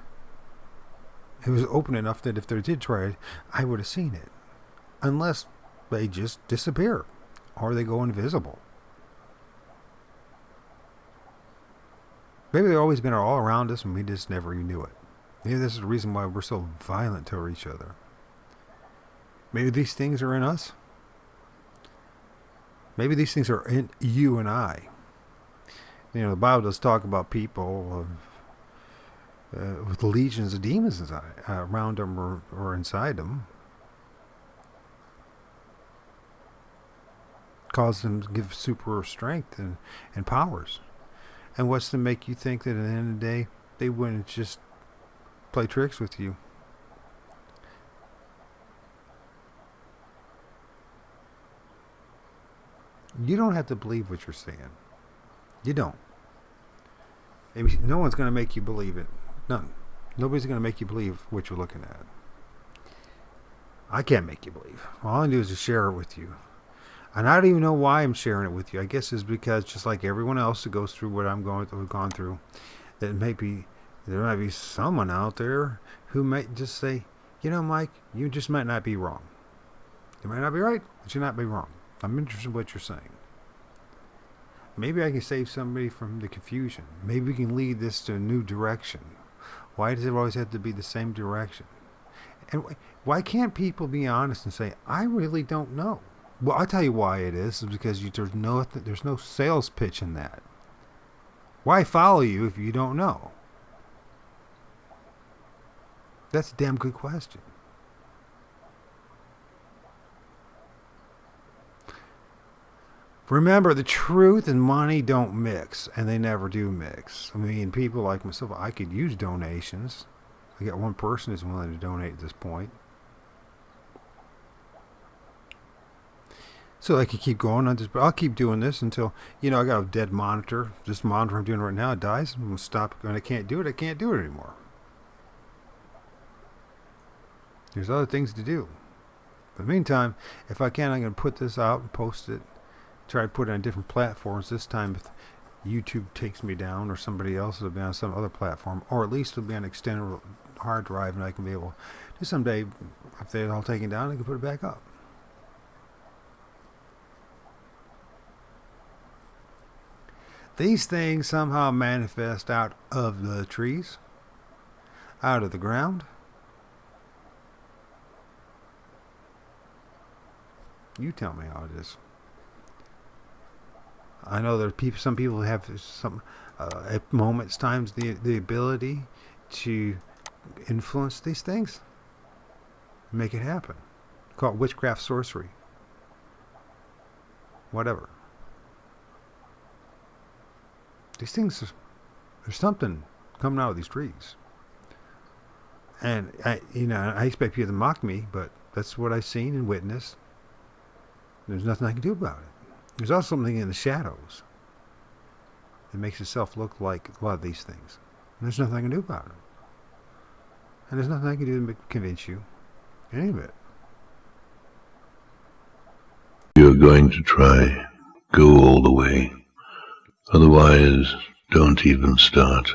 It was open enough that if they did try it, I would have seen it. Unless they just disappear. Or they go invisible. Maybe they've always been all around us and we just never even knew it. Maybe this is the reason why we're so violent toward each other. Maybe these things are in us. Maybe these things are in you and I. You know, the Bible does talk about people with legions of demons around them or inside them. Cause them to give super strength and powers. And what's to make you think that at the end of the day, they wouldn't just play tricks with you? You don't have to believe what you're saying. You don't. No one's going to make you believe it. None. Nobody's going to make you believe what you're looking at. I can't make you believe. All I do is just share it with you. And I don't even know why I'm sharing it with you. I guess it's because just like everyone else who goes through what I'm gone through, that there might be someone out there who might just say, you know, Mike, you just might not be wrong. You might not be right, but you might not be wrong. I'm interested in what you're saying. Maybe I can save somebody from the confusion. Maybe we can lead this to a new direction. Why does it always have to be the same direction? And why can't people be honest and say, I really don't know? Well, I'll tell you why it is because there's no sales pitch in that. Why follow you if you don't know? That's a damn good question. Remember, the truth and money don't mix, and they never do mix. I mean, people like myself, I could use donations. I got one person who's willing to donate at this point. So I can keep going on this, but I'll keep doing this until, I got a dead monitor. This monitor I'm doing right now, it dies. I'm going to stop. When I can't do it, I can't do it anymore. There's other things to do. But in the meantime, if I can, I'm going to put this out and post it. Try to put it on different platforms. This time, if YouTube takes me down, or somebody else will be on some other platform, or at least it'll be on an extended hard drive, and I can be able to someday, if they're all taken down, I can put it back up. These things somehow manifest out of the trees, out of the ground. You tell me how it is. I know there are people. Some people have some, at moments, times, the ability to influence these things, make it happen. Call it witchcraft, sorcery, whatever. These things, there's something coming out of these trees, and I expect people to mock me, but that's what I've seen and witnessed. There's nothing I can do about it. There's also something in the shadows that makes itself look like a lot of these things. And there's nothing I can do about it. And there's nothing I can do to convince you any of it. You're going to try, go all the way. Otherwise, don't even start.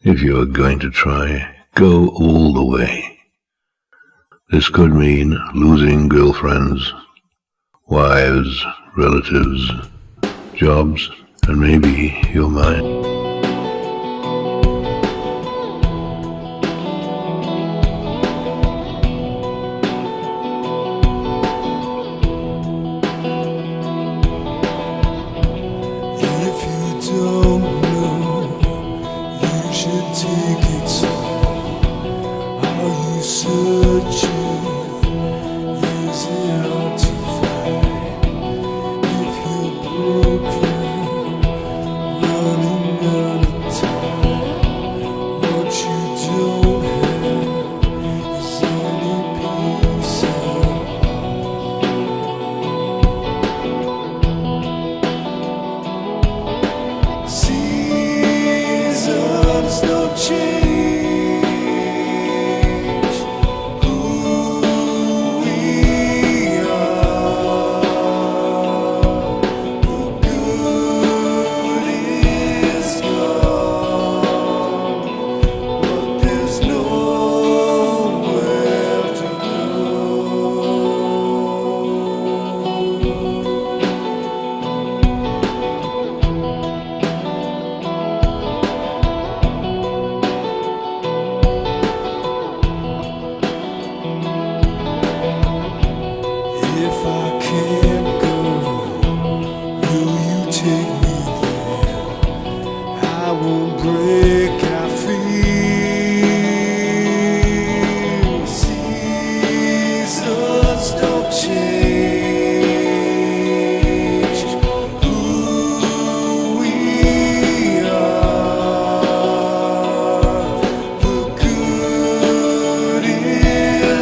If you're going to try, go all the way. This could mean losing girlfriends, wives, relatives, jobs, and maybe your mind.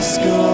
Let's go.